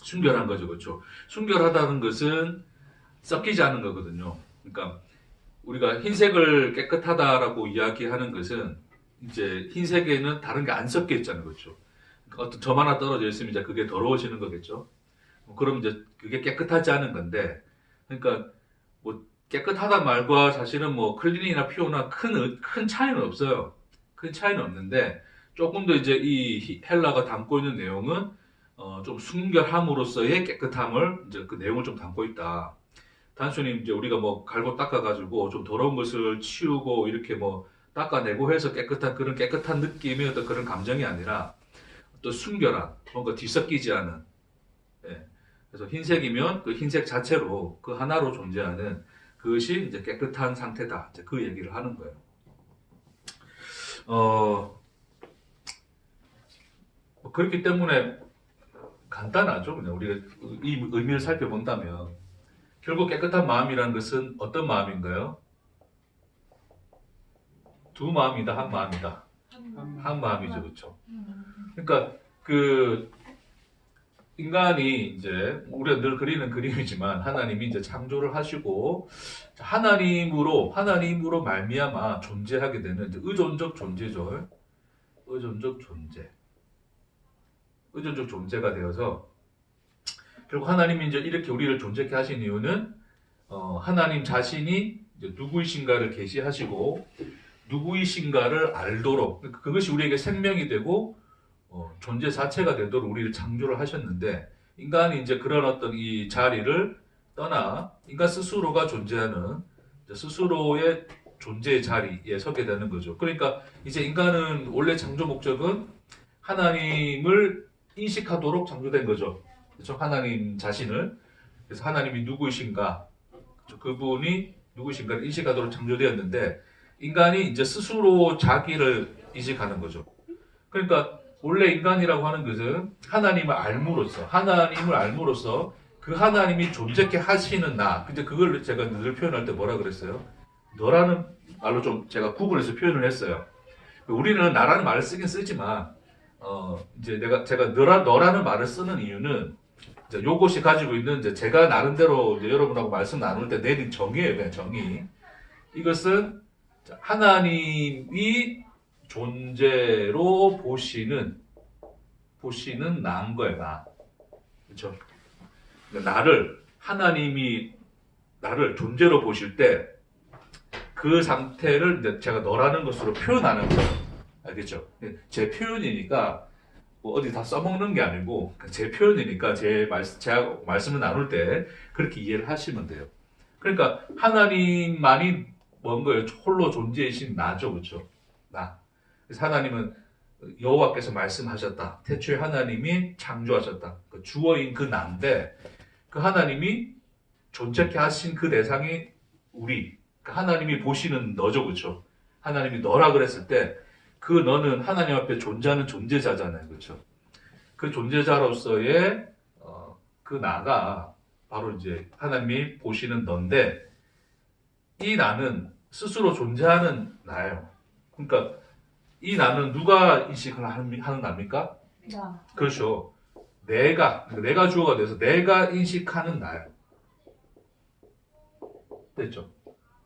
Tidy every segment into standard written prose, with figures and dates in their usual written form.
순결한 거죠. 그렇죠? 순결하다는 것은 섞이지 않은 거거든요. 그러니까 우리가 흰색을 깨끗하다라고 이야기하는 것은 이제 흰색에는 다른 게 안 섞여 있잖아요. 그렇죠? 그러니까 어떤 점 하나 떨어져 있으면 이제 그게 더러워지는 거겠죠. 그럼 이제 그게 깨끗하지 않은 건데, 그러니까 뭐 깨끗하다 말과 사실은 뭐 클린이나 퓨어나 큰 차이는 없어요. 큰 차이는 없는데 조금 더 이제 이 헬라가 담고 있는 내용은 좀 순결함으로써의 깨끗함을 이제 그 내용을 좀 담고 있다. 단순히 이제 우리가 뭐 갈고 닦아가지고 좀 더러운 것을 치우고 이렇게 뭐 닦아내고 해서 깨끗한 그런 깨끗한 느낌의 어떤 그런 감정이 아니라 또 순결한 뭔가 뒤섞이지 않은 예. 그래서 흰색이면 그 흰색 자체로 그 하나로 존재하는 그것이 이제 깨끗한 상태다. 이제 그 얘기를 하는 거예요. 그렇기 때문에 간단하죠. 그냥 우리가 이 의미를 살펴본다면 결국 깨끗한 마음이라는 것은 어떤 마음인가요? 두 마음이다, 한 마음이다. 한 마음이죠, 그렇죠. 그러니까 그 인간이 이제 우리가 늘 그리는 그림이지만 하나님이 이제 창조를 하시고 하나님으로 말미암아 존재하게 되는 이제 의존적 존재죠. 의존적 존재가 되어서 결국 하나님이 이제 이렇게 우리를 존재케 하신 이유는 하나님 자신이 이제 누구이신가를 계시하시고 누구이신가를 알도록 그것이 우리에게 생명이 되고 존재 자체가 되도록 우리를 창조를 하셨는데 인간이 이제 그런 어떤 이 자리를 떠나 인간 스스로가 존재하는 스스로의 존재의 자리에 서게 되는 거죠. 그러니까 이제 인간은 원래 창조 목적은 하나님을 인식하도록 창조된 거죠. 그렇죠? 하나님 자신을 그래서 하나님이 누구이신가 그분이 누구이신가를 인식하도록 창조되었는데 인간이 이제 스스로 자기를 인식하는 거죠. 그러니까 원래 인간이라고 하는 것은 하나님을 알므로써 그 하나님이 존재케 하시는 나. 근데 그걸 제가 늘 표현할 때 뭐라 그랬어요? 너라는 말로 좀 제가 구분해서 표현을 했어요. 우리는 나라는 말을 쓰긴 쓰지만 이제 제가 너라는 말을 쓰는 이유는 이제 요것이 가지고 있는 이제 제가 나름대로 이제 여러분하고 말씀 나눌 때 내린 정의예요. 그냥 정의. 이것은 하나님이 존재로 보시는 나인 거예요, 나. 그렇죠? 하나님이 나를 존재로 보실 때 그 상태를 이제 제가 너라는 것으로 표현하는 거예요. 알겠죠? 제 표현이니까 뭐 어디 다 써먹는 게 아니고 제 표현이니까 제가 말씀을 나눌 때 그렇게 이해를 하시면 돼요. 그러니까 하나님만이 뭔 거예요? 홀로 존재이신 나죠, 그렇죠? 나. 그래서 하나님은 여호와께서 말씀하셨다. 태초에 하나님이 창조하셨다. 그 주어인 그 나인데 그 하나님이 존재케 하신 그 대상이 우리. 그 하나님이 보시는 너죠, 그렇죠? 하나님이 너라 그랬을 때 그 너는 하나님 앞에 존재하는 존재자잖아요, 그렇죠? 그 존재자로서의 그 나가 바로 이제 하나님이 보시는 너인데 이 나는 스스로 존재하는 나예요. 그러니까 이 나는 누가 인식을 하는 나입니까? 나. 그렇죠. 내가 주어가 돼서 내가 인식하는 나예요. 됐죠?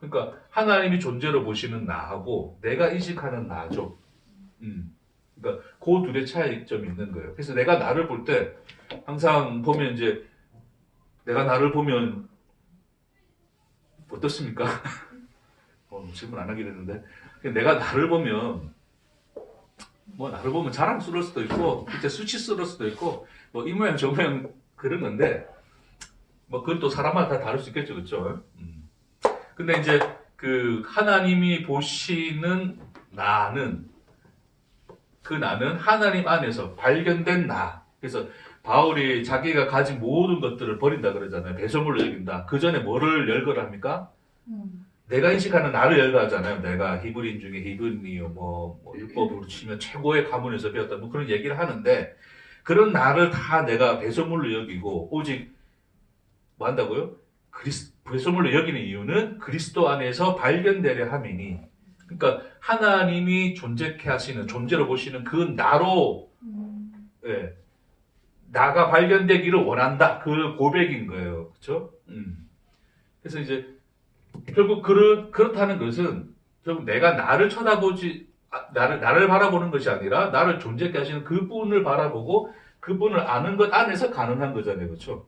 그러니까 하나님이 존재로 보시는 나하고 내가 인식하는 나죠. 그러니까 그 둘의 차이점이 있는 거예요. 그래서 내가 나를 볼 때 항상 보면 이제 내가 나를 보면 어떻습니까? 질문 안 하기로 했는데 내가 나를 보면 뭐 나를 보면 자랑스러울 수도 있고 진짜 수치스러울 수도 있고 뭐 이 모양 저 모양 그런 건데 뭐 그건 또 사람마다 다 다를 수 있겠죠, 그렇죠? 근데 이제 그 하나님이 보시는 나는 그 나는 하나님 안에서 발견된 나. 그래서 바울이 자기가 가진 모든 것들을 버린다 그러잖아요. 배설물로 여긴다. 그 전에 뭐를 열거합니까? 내가 인식하는 나를 열거하잖아요. 내가 히브리인 중에 히브리요, 뭐 율법으로 치면 최고의 가문에서 배웠다. 뭐 그런 얘기를 하는데 그런 나를 다 내가 배설물로 여기고 오직 뭐 한다고요? 배설물로 여기는 이유는 그리스도 안에서 발견되려 함이니. 그러니까 하나님이 존재케 하시는 존재로 보시는 그 나로 나가 발견되기를 원한다. 그 고백인 거예요. 그렇죠? 그래서 이제 결국 그렇다는 것은 결국 내가 나를 쳐다보지 나를 바라보는 것이 아니라 나를 존재케 하시는 그분을 바라보고 그분을 아는 것 안에서 가능한 거잖아요. 그렇죠?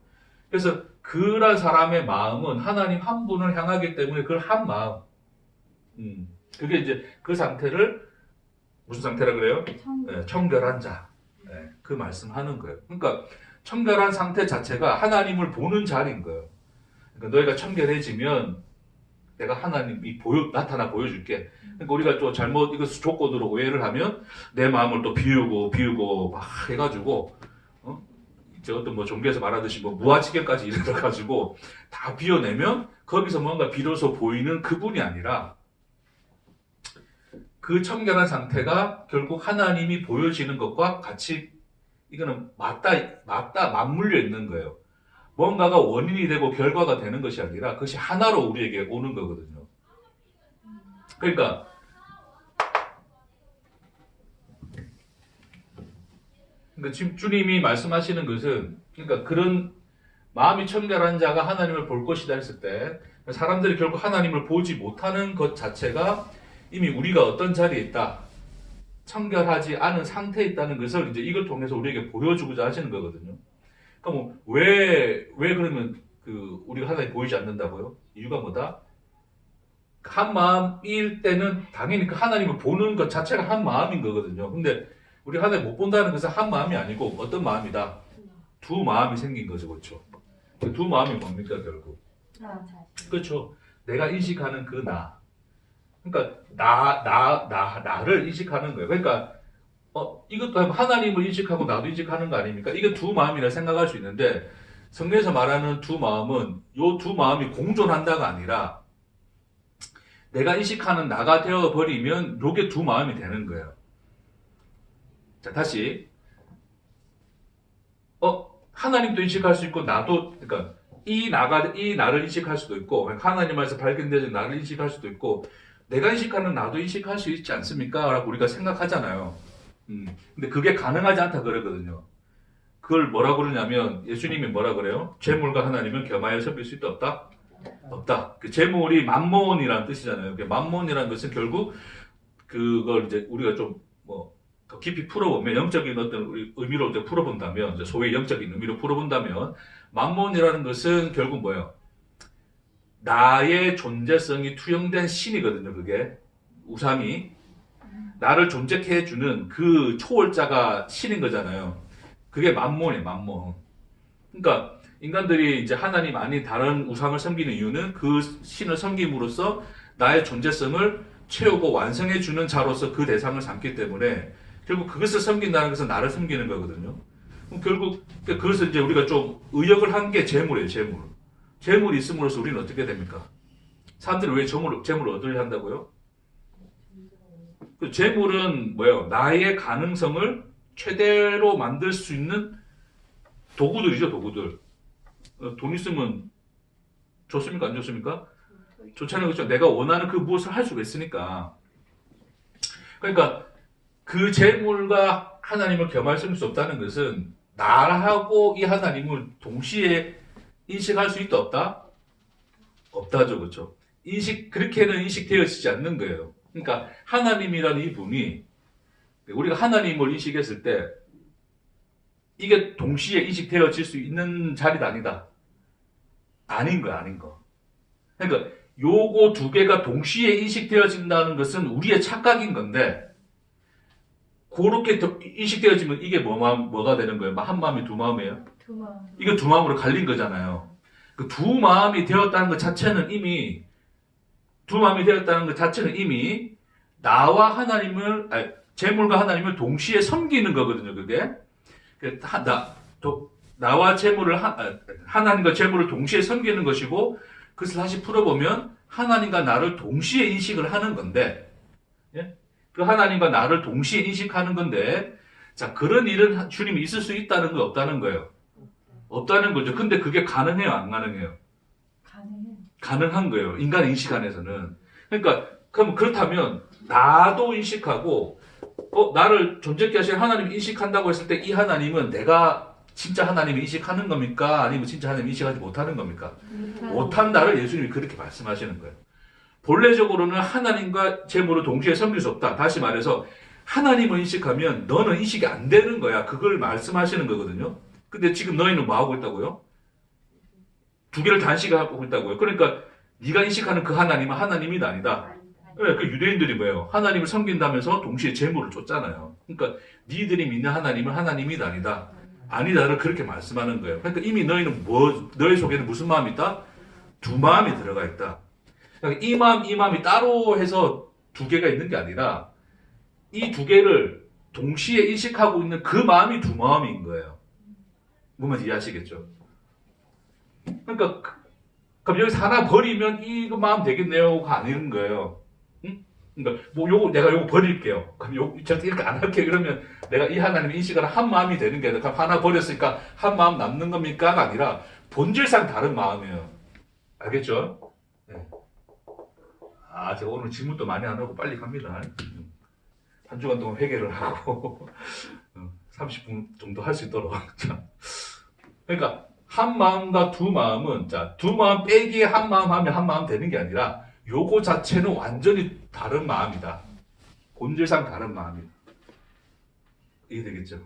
그래서 그런 사람의 마음은 하나님 한 분을 향하기 때문에 그걸 한 마음. 그게 이제 그 상태를 무슨 상태라 그래요? 네, 청결한 자. 네, 그 말씀하는 거예요. 그러니까 청결한 상태 자체가 하나님을 보는 자리인 거예요. 그러니까 너희가 청결해지면 내가 하나님이 나타나 보여줄게. 그러니까 우리가 또 잘못 이거 조건으로 오해를 하면 내 마음을 또 비우고 막 해가지고 이제 어떤 뭐 종교에서 말하듯이 뭐 무아지경까지 이르러가지고 다 비워내면 거기서 뭔가 비로소 보이는 그분이 아니라 그 청결한 상태가 결국 하나님이 보여지는 것과 같이 이거는 맞물려 있는 거예요. 뭔가가 원인이 되고 결과가 되는 것이 아니라 그것이 하나로 우리에게 오는 거거든요. 그러니까 지금 주님이 말씀하시는 것은 그러니까 그런 마음이 청결한 자가 하나님을 볼 것이다 했을 때 사람들이 결국 하나님을 보지 못하는 것 자체가 이미 우리가 어떤 자리에 있다. 청결하지 않은 상태에 있다는 것을 이제 이걸 통해서 우리에게 보여주고자 하시는 거거든요. 그러니까 왜 그러면 우리가 하나님 보이지 않는다고요? 이유가 뭐다? 한 마음일 때는 당연히 그 하나님을 보는 것 자체가 한 마음인 거거든요. 근데 우리 하나님 못 본다는 것은 한 마음이 아니고 어떤 마음이다? 두 마음이 생긴 거죠. 그렇죠? 그 두 마음이 뭡니까 결국? 그렇죠. 내가 인식하는 그 나. 그러니까 나를 인식하는 거예요. 그러니까 이것도 하나님을 인식하고 나도 인식하는 거 아닙니까? 이게 두 마음이라 생각할 수 있는데 성경에서 말하는 두 마음은 요 두 마음이 공존한다가 아니라 내가 인식하는 나가 되어버리면 요게 두 마음이 되는 거예요. 자, 다시 하나님도 인식할 수 있고 나도 그러니까 이 나를 인식할 수도 있고 하나님 안에서 발견되는 나를 인식할 수도 있고 내가 인식하는 나도 인식할 수 있지 않습니까? 라고 우리가 생각하잖아요. 근데 그게 가능하지 않다 그러거든요. 그걸 뭐라 그러냐면 예수님이 뭐라 그래요? 재물과 하나님은 겸하여 섬길 수 있다 없다? 없다. 그 재물이 만몬이라는 뜻이잖아요. 만몬이라는 것은 결국 그걸 이제 우리가 좀 더 깊이 풀어보면 영적인 어떤 의미로 이제 풀어본다면 소위 영적인 의미로 풀어본다면 만몬이라는 것은 결국 뭐예요? 나의 존재성이 투영된 신이거든요. 그게 우상이 나를 존재케 해주는 그 초월자가 신인 거잖아요. 그게 만몬이에요. 만몬. 그러니까 인간들이 이제 하나님 아닌 다른 우상을 섬기는 이유는 그 신을 섬김으로써 나의 존재성을 채우고 완성해주는 자로서 그 대상을 삼기 때문에 결국 그것을 섬긴다는 것은 나를 섬기는 거거든요. 그럼 결국 그것을 이제 우리가 좀 의역을 한 게 재물이에요. 재물. 재물이 있음으로써 우리는 어떻게 됩니까? 사람들이 왜 재물을 얻으려 한다고요? 그 재물은 뭐예요? 나의 가능성을 최대로 만들 수 있는 도구들이죠. 도구들. 돈 있으면 좋습니까? 안 좋습니까? 좋잖아요. 그렇죠? 내가 원하는 그 무엇을 할 수가 있으니까. 그러니까 그 재물과 하나님을 겸할 수 없다는 것은 나하고 이 하나님을 동시에 인식할 수 있다 없다? 없다죠. 그렇죠? 그렇게는 인식되어지지 않는 거예요. 그러니까 하나님이라는 이 분이 우리가 하나님을 인식했을 때 이게 동시에 인식되어질 수 있는 자리가 아니다. 아닌 거야. 아닌 거. 그러니까 요거 두 개가 동시에 인식되어진다는 것은 우리의 착각인 건데 그렇게 인식되어지면 이게 뭐가 되는 거예요? 한 마음이 두 마음이에요? 두 마음. 이거 두 마음으로 갈린 거잖아요. 그 두 마음이 되었다는 것 자체는 이미 나와 하나님을 재물과 하나님을 동시에 섬기는 거거든요. 그게 나와 재물을 하나님과 재물을 동시에 섬기는 것이고 그것을 다시 풀어보면 하나님과 나를 동시에 인식을 하는 건데 예? 그 하나님과 나를 동시에 인식하는 건데 자 그런 일은 주님이 있을 수 있다는 거 없다는 거예요. 없다는 거죠. 근데 그게 가능해요? 안 가능해요? 가능한 거예요. 인간 인식 안에서는. 그러니까 그렇다면 나도 인식하고 나를 존재케 하신 하나님이 인식한다고 했을 때 이 하나님은 내가 진짜 하나님을 인식하는 겁니까? 아니면 진짜 하나님을 인식하지 못하는 겁니까? 못한다를 예수님이 그렇게 말씀하시는 거예요. 본래적으로는 하나님과 재물을 동시에 섬길 수 없다. 다시 말해서 하나님을 인식하면 너는 인식이 안 되는 거야. 그걸 말씀하시는 거거든요. 근데 지금 너희는 뭐 하고 있다고요? 두 개를 단식하고 있다고요. 그러니까 네가 인식하는 그 하나님은 하나님이 아니다. 네, 그 유대인들이 뭐예요? 하나님을 섬긴다면서 동시에 재물을 줬잖아요. 그러니까 니들이 믿는 하나님은 하나님이 아니다. 아니다를 그렇게 말씀하는 거예요. 그러니까 이미 너희는 너희 속에는 무슨 마음이 있다? 두 마음이 들어가 있다. 그러니까 이 마음이 따로 해서 두 개가 있는 게 아니라 이 두 개를 동시에 인식하고 있는 그 마음이 두 마음인 거예요. 뭔지 이해하시겠죠? 그러니까 그럼 여기서 하나 버리면 이거 마음 되겠네요가 아닌 거예요. 응? 그러니까 뭐 내가 요거 버릴게요. 그럼 이렇게 안 할게요. 그러면 내가 이 하나님 인식을 한 마음이 되는 게 아니라 그럼 하나 버렸으니까 한 마음 남는 겁니까가 아니라 본질상 다른 마음이에요. 알겠죠? 네. 제가 오늘 질문도 많이 안 하고 빨리 갑니다. 한 주간 동안 회개를 하고 30분 정도 할 수 있도록. 그러니까 한 마음과 두 마음은 두 마음 빼기에 한 마음 하면 한 마음 되는 게 아니라 요거 자체는 완전히 다른 마음이다. 본질상 다른 마음이다. 이해되겠죠?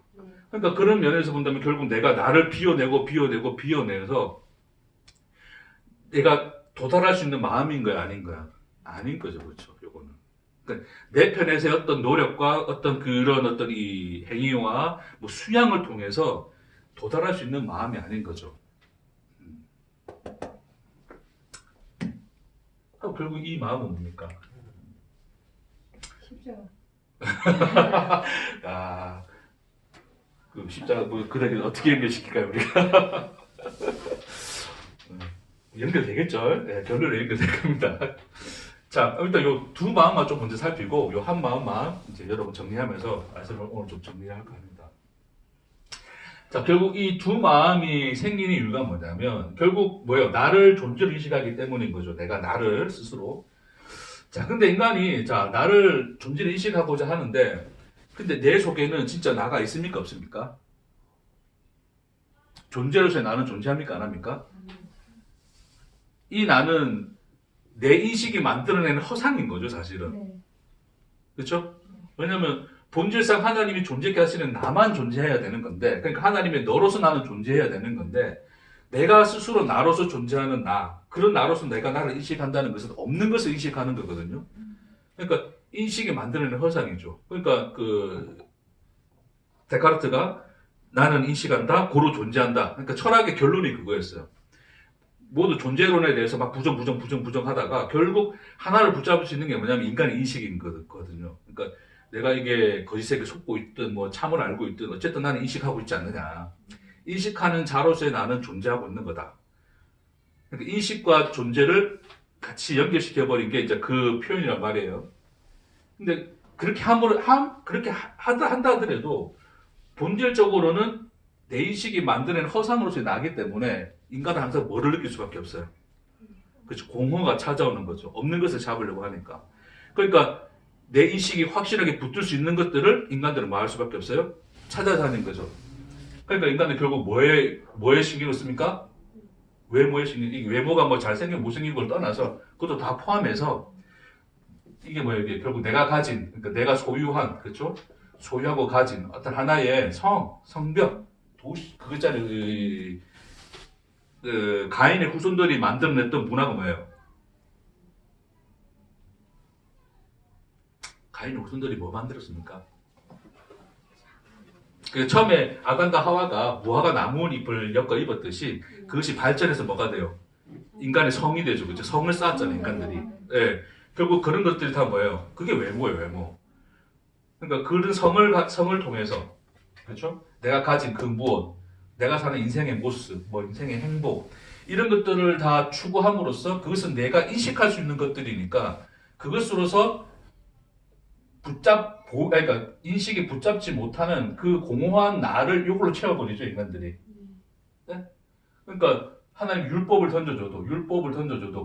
그러니까 그런 면에서 본다면 결국 내가 나를 비워내서 내가 도달할 수 있는 마음인 거야, 아닌 거야? 아닌 거죠, 그렇죠? 요거는. 그러니까 내 편에서의 어떤 노력과 어떤 이 행위와 뭐 수양을 통해서 도달할 수 있는 마음이 아닌 거죠. 결국 이 마음은 뭡니까? 십자가. 그 십자가 그러길 어떻게 연결시킬까요, 우리가? 연결되겠죠? 네, 결론은 연결될 겁니다. 자, 일단 요 두 마음만 좀 먼저 살피고 요 한 마음만 이제 여러분 정리하면서 말씀을 오늘 좀 정리할까 합니다. 자, 결국 이 두 마음이 생기는 이유가 뭐냐면 결국 뭐예요? 나를 존재로 인식하기 때문인 거죠. 내가 나를 스스로. 자, 근데 인간이 나를 존재로 인식하고자 하는데 근데 내 속에는 진짜 나가 있습니까? 없습니까? 존재로서의 나는 존재합니까? 안 합니까? 이 나는 내 인식이 만들어내는 허상인 거죠, 사실은. 네. 그렇죠? 왜냐하면 본질상 하나님이 존재케 하시는 나만 존재해야 되는 건데, 그러니까 하나님의 너로서 나는 존재해야 되는 건데, 내가 스스로 나로서 존재하는 그런 나로서 내가 나를 인식한다는 것은 없는 것을 인식하는 거거든요. 그러니까 인식이 만들어내는 허상이죠. 그러니까 데카르트가 나는 인식한다, 고로 존재한다. 그러니까 철학의 결론이 그거였어요. 모두 존재론에 대해서 막 부정 하다가 결국 하나를 붙잡을 수 있는 게 뭐냐면 인간의 인식인 거거든요. 그러니까 내가 이게 거짓에게 속고 있든 뭐 참을 알고 있든 어쨌든 나는 인식하고 있지 않느냐. 인식하는 자로서의 나는 존재하고 있는 거다. 그러니까 인식과 존재를 같이 연결시켜버린 게 이제 그 표현이란 말이에요. 근데 그렇게 그렇게 한다 하더라도 본질적으로는 내 인식이 만드는 허상으로서의 나기 때문에 인간은 항상 뭐를 느낄 수밖에 없어요. 그렇죠. 공허가 찾아오는 거죠. 없는 것을 잡으려고 하니까. 그러니까 내 인식이 확실하게 붙을 수 있는 것들을 인간들은 뭐 할 수밖에 없어요? 찾아다니는 거죠. 그러니까 인간은 결국 뭐에 신경을 씁니까? 외모에 이게 외모가 뭐 잘생긴 못생긴 걸 떠나서 그것도 다 포함해서 이게 뭐예요? 이게 결국 내가 가진, 그러니까 내가 소유한, 그렇죠? 소유하고 가진 어떤 하나의 성벽, 도시, 그것짜리 가인의 후손들이 만들어냈던 문화가 뭐예요? 가인의 후손들이 뭐 만들었습니까? 처음에 아담과 하와가 무화과 나뭇잎을 엮어 입었듯이 그것이 발전해서 뭐가 돼요? 인간의 성이 되죠. 그렇죠? 성을 쌓았잖아요, 인간들이. 예. 결국 그런 것들이 다 뭐예요? 그게 외모예요, 외모. 그러니까 그런 성을 통해서, 그렇죠? 내가 가진 그 무엇, 내가 사는 인생의 모습, 뭐 인생의 행복, 이런 것들을 다 추구함으로써 그것은 내가 인식할 수 있는 것들이니까 그것으로서 그러니까 인식이 붙잡지 못하는 그 공허한 나를 이걸로 채워버리죠, 인간들이. 네? 그러니까 하나님 율법을 던져줘도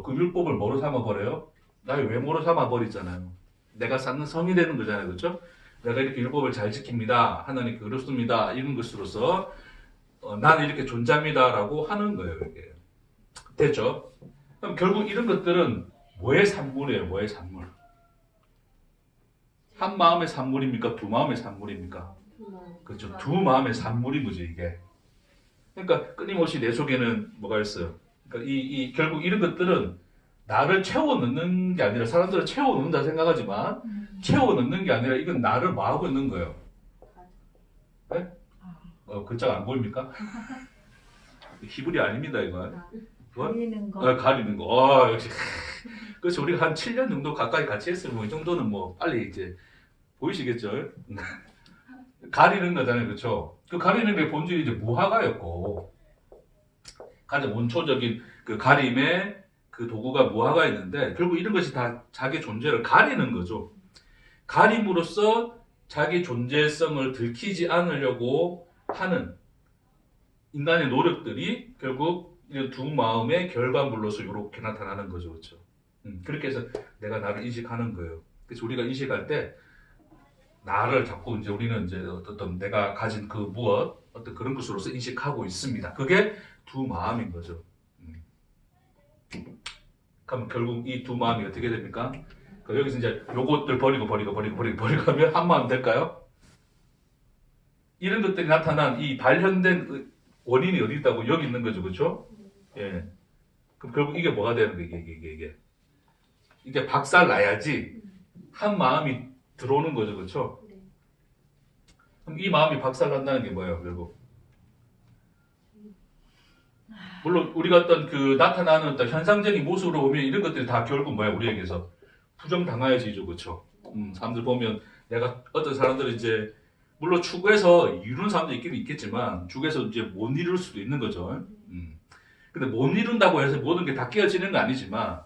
그 율법을 뭐로 삼아버려요? 나의 외모로 삼아버리잖아요. 내가 쌓는 성이 되는 거잖아요, 그렇죠? 내가 이렇게 율법을 잘 지킵니다, 하나님 그렇습니다, 이런 것으로서 나는 이렇게 존재합니다라고 하는 거예요. 이게. 됐죠? 그럼 결국 이런 것들은 뭐의 산물이에요? 뭐의 산물? 한 마음의 산물입니까? 두 마음의 산물입니까? 그렇죠. 두 마음의 산물인 거죠, 이게. 그러니까 끊임없이 내 속에는 뭐가 있어요? 그러니까 결국 이런 것들은 나를 채워 넣는 게 아니라 사람들을 채워 넣는다 생각하지만 채워 넣는 게 아니라 이건 나를 뭐 하고 있는 거예요? 네? 글자가 안 보입니까? 히브리 아닙니다, 이건. 가리는 거. 가리는 거. 역시. 그래서 우리가 한 7년 정도 가까이 같이 했으면 이 정도는 뭐 빨리 이제 보이시겠죠? 가리는 거잖아요, 그렇죠? 그 가리는 게 본질이 이제 무화과였고 가장 원초적인 그 가림의 그 도구가 무화과가 있는데 결국 이런 것이 다 자기 존재를 가리는 거죠. 가림으로써 자기 존재성을 들키지 않으려고 하는 인간의 노력들이 결국 이 두 마음의 결과물로서 이렇게 나타나는 거죠, 그렇죠? 그렇게 해서 내가 나를 인식하는 거예요. 그래서 우리가 인식할 때 나를 자꾸 이제 우리는 이제 어떤 내가 가진 그 무엇 어떤 그런 것으로서 인식하고 있습니다. 그게 두 마음인 거죠. 그럼 결국 이 두 마음이 어떻게 됩니까? 여기서 이제 요것들 버리고 하면 한 마음 될까요? 이런 것들이 나타난 이 발현된 원인이 어디 있다고? 여기 있는 거죠, 그렇죠? 예. 그럼 결국 이게 뭐가 되는 거예요? 이게 박살 나야지 한 마음이 들어오는 거죠, 그렇죠? 그럼 이 마음이 박살 난다는 게 뭐예요, 결국? 물론 우리가 어떤 그 나타나는 어떤 현상적인 모습으로 보면 이런 것들이 다 결국 뭐야, 우리에게서 부정당하여지죠, 그렇죠? 사람들 보면 내가 어떤 사람들은 이제 물론 추구해서 이루는 사람도 있긴 있겠지만 추구해서 이제 못 이룰 수도 있는 거죠. 근데 못 이룬다고 해서 모든 게 다 깨어지는 건 아니지만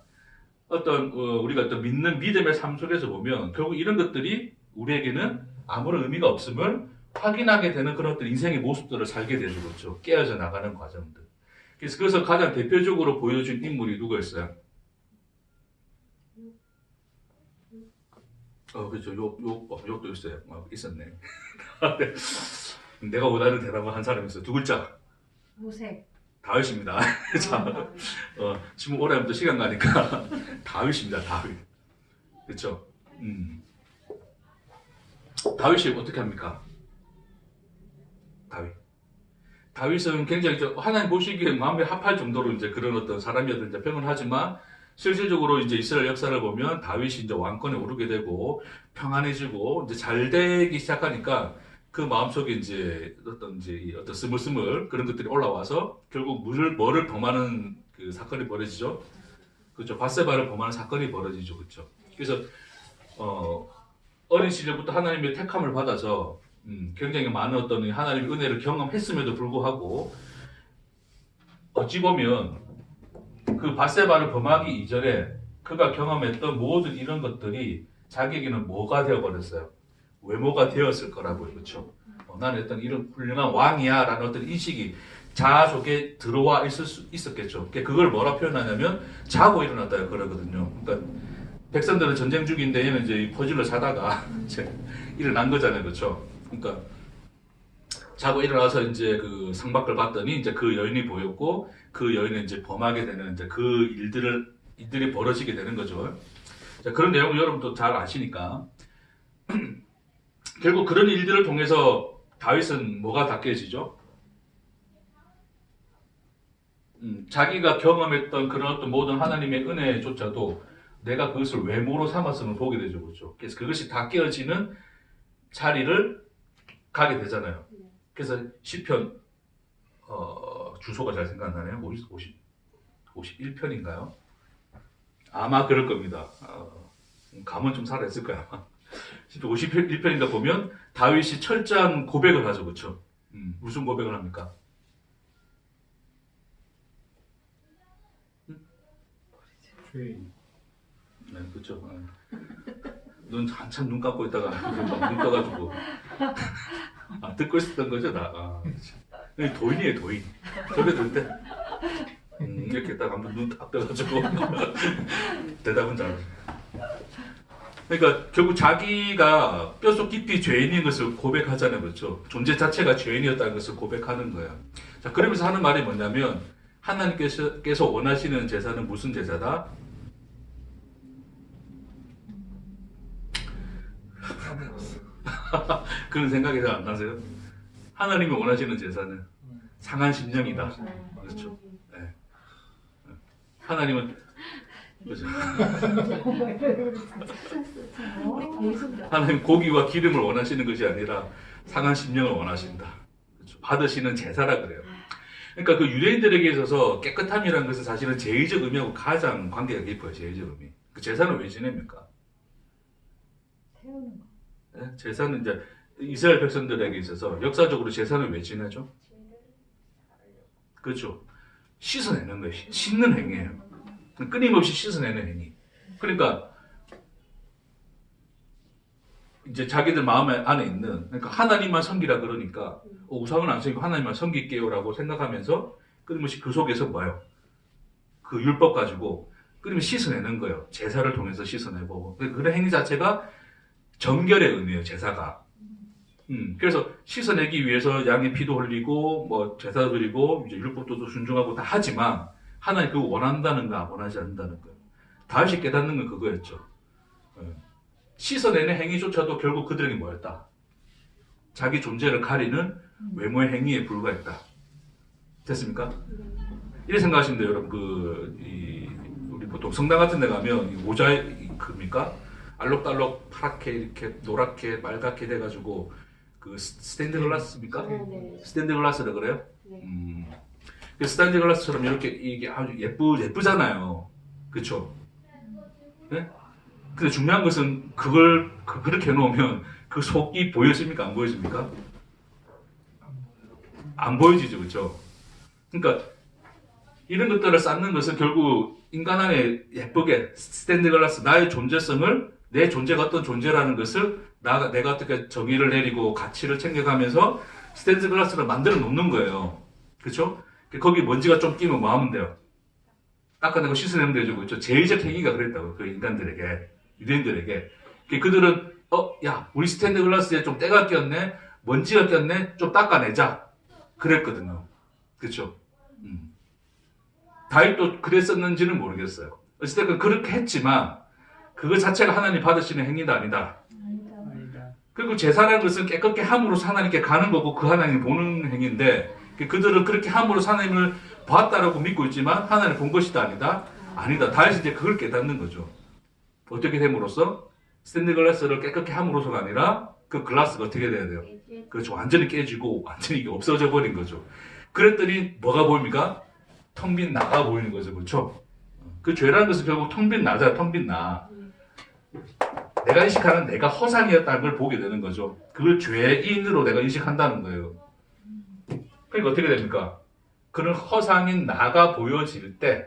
어떤 우리가 어떤 믿는 믿음의 삶 속에서 보면 결국 이런 것들이 우리에게는 아무런 의미가 없음을 확인하게 되는 그런 어떤 인생의 모습들을 살게 되죠, 그렇죠? 깨어져 나가는 과정들. 그래서 가장 대표적으로 보여준 인물이 누구였어요? 그렇죠. 욕도 있어요. 있었네. 내가 원하는 대답을 한 사람이 있어요. 두 글자. 모색. 다윗입니다. 자, 지금 오래부터 시간 가니까 다윗입니다. 다윗. 그렇죠. 다윗이 어떻게 합니까? 다윗은 굉장히 하나님 보시기에 마음에 합할 정도로 이제 그런 어떤 사람이었던 평은하지만 실질적으로 이제 이스라엘 역사를 보면 다윗이 이제 왕권에 오르게 되고 평안해지고 이제 잘 되기 시작하니까 그 마음속에 이제 어떤 스물스물 그런 것들이 올라와서 결국 뭐를 범하는 그 사건이 벌어지죠. 그렇죠. 밧세바를 범하는 사건이 벌어지죠. 그렇죠. 그래서 어린 시절부터 하나님의 택함을 받아서 굉장히 많은 어떤 하나님의 은혜를 경험했음에도 불구하고 어찌 보면 그 밧세바를 범하기 이전에 그가 경험했던 모든 이런 것들이 자기에게는 뭐가 되어버렸어요? 외모가 되었을 거라고요. 그렇죠? 나는 어떤 이런 훌륭한 왕이야 라는 어떤 인식이 자아 속에 들어와 있었겠죠. 그걸 뭐라 표현하냐면 자고 일어났다 그러거든요. 그러니까 백성들은 전쟁 중인데 얘는 이제 퍼즐로 자다가 이제 일어난 거잖아요. 그렇죠? 그러니까 자고 일어나서 이제 그 상박을 봤더니 이제 그 여인이 보였고 그 여인은 이제 범하게 되는 이제 그 일들이 벌어지게 되는 거죠. 자, 그런 내용을 여러분도 잘 아시니까 결국 그런 일들을 통해서 다윗은 뭐가 닦여지죠? 자기가 경험했던 그런 어떤 모든 하나님의 은혜조차도 내가 그것을 외모로 삼았음을 보게 되죠, 그렇죠? 그래서 그것이 다 깨어지는 자리를 가게 되잖아요. 그래서 시편 주소가 잘 생각나네요. 51편인가요? 아마 그럴 겁니다. 감은 좀 살아있을 거야. 시편 51편인가 보면 다윗이 철저한 고백을 하죠, 그렇죠? 무슨 고백을 합니까? 네, 그렇죠. 눈 한참 눈 감고 있다가 눈 떠가지고 듣고 있었던 거죠, 나. 도인이에요, 도인. 저게 들 때 이렇게 딱 한번 눈 딱 떠가지고 대답은 잘하죠. 그러니까 결국 자기가 뼛속 깊이 죄인인 것을 고백하잖아요, 그렇죠? 존재 자체가 죄인이었다는 것을 고백하는 거예요. 자, 그러면서 하는 말이 뭐냐면 하나님께서 원하시는 제사는 무슨 제사다? 그런 생각이 잘 안 나세요? 하나님이 원하시는 제사는 상한 심령이다. 그렇죠. 네. 하나님은 그렇죠. 하나님 고기와 기름을 원하시는 것이 아니라 상한 심령을 원하신다. 그렇죠. 받으시는 제사라 그래요. 그러니까 그 유대인들에게 있어서 깨끗함이라는 것은 사실은 제의적 의미하고 가장 관계가 깊어요. 제의적 의미. 그 제사는 왜 지냅니까? 태우는 거. 네? 제사는 이제 이스라엘 백성들에게 있어서 역사적으로 제사는 왜 지내죠? 그렇죠. 씻어내는 거예요. 씻는 행위예요. 끊임없이 씻어내는 행위. 그러니까 이제 자기들 마음 안에 있는, 그러니까 하나님만 섬기라 그러니까 우상은 안 섬기고 하나님만 섬길게요라고 생각하면서 끊임없이 그 속에서 뭐예요? 그 율법 가지고 끊임없이 씻어내는 거예요. 제사를 통해서 씻어내고. 그런 행위 자체가 정결의 의미예요. 제사가. 그래서 씻어내기 위해서 양의 피도 흘리고 뭐 제사 드리고 이제 율법도 순종하고 다 하지만 하나님 그거 원한다는가 원하지 않는다는 거예요. 다시 깨닫는 건 그거였죠. 씻어내는 행위조차도 결국 그들에게 뭐였다? 자기 존재를 가리는 외모의 행위에 불과했다. 됐습니까? 이렇게 생각하시면 돼요, 여러분. 우리 보통 성당 같은 데 가면 이 모자이크입니까? 알록달록 파랗게 이렇게 노랗게 말갛게 돼가지고 그 스테인드 글라스입니까? 네. 스테인드 글라스라 그래요? 네. 그 스테인드 글라스처럼 이렇게 이게 아주 예쁘잖아요. 그렇죠? 네? 근데 중요한 것은 그걸 그렇게 해놓으면 그 속이 보여집니까? 안 보여집니까? 안 보여지죠, 그렇죠? 그러니까 이런 것들을 쌓는 것은 결국 인간 안에 예쁘게 스탠드 글라스, 나의 존재성을, 내 존재가 어떤 존재라는 것을 내가 어떻게 정의를 내리고 가치를 챙겨가면서 스탠드 글라스를 만들어 놓는 거예요. 그렇죠? 거기 먼지가 좀 끼면 뭐 하면 돼요? 닦아내고 씻어내면 되죠. 그렇죠? 제의적 행위가 그랬다고, 그 인간들에게, 유대인들에게. 그들은 야, 우리 스탠드 글라스에 좀 때가 꼈네, 먼지가 꼈네, 좀 닦아내자. 그랬거든요. 그렇죠? 다윗도 그랬었는지는 모르겠어요. 어쨌든 그렇게 했지만 그것 자체가 하나님 받으시는 행위는 아니다. 아니다. 그리고 제사라는 것은 깨끗게 함으로써 하나님께 가는 거고 그 하나님을 보는 행위인데 그들은 그렇게 함으로써 하나님을 봤다라고 믿고 있지만 하나님을 본 것이다 아니다? 아니다. 다윗이 이제 그걸 깨닫는 거죠. 어떻게 됨으로써? 스탠드 글라스를 깨끗게 함으로써가 아니라 그 글라스가 어떻게 돼야 돼요? 그렇죠. 완전히 깨지고 완전히 이게 없어져 버린 거죠. 그랬더니 뭐가 보입니까? 텅 빈 나가 보이는 거죠. 그렇죠? 그 죄라는 것은 결국 텅 빈 나잖아. 텅 빈 나. 내가 인식하는 내가 허상이었다는 걸 보게 되는 거죠. 그걸 죄인으로 내가 인식한다는 거예요. 그러니까 어떻게 됩니까? 그런 허상인 나가 보여질 때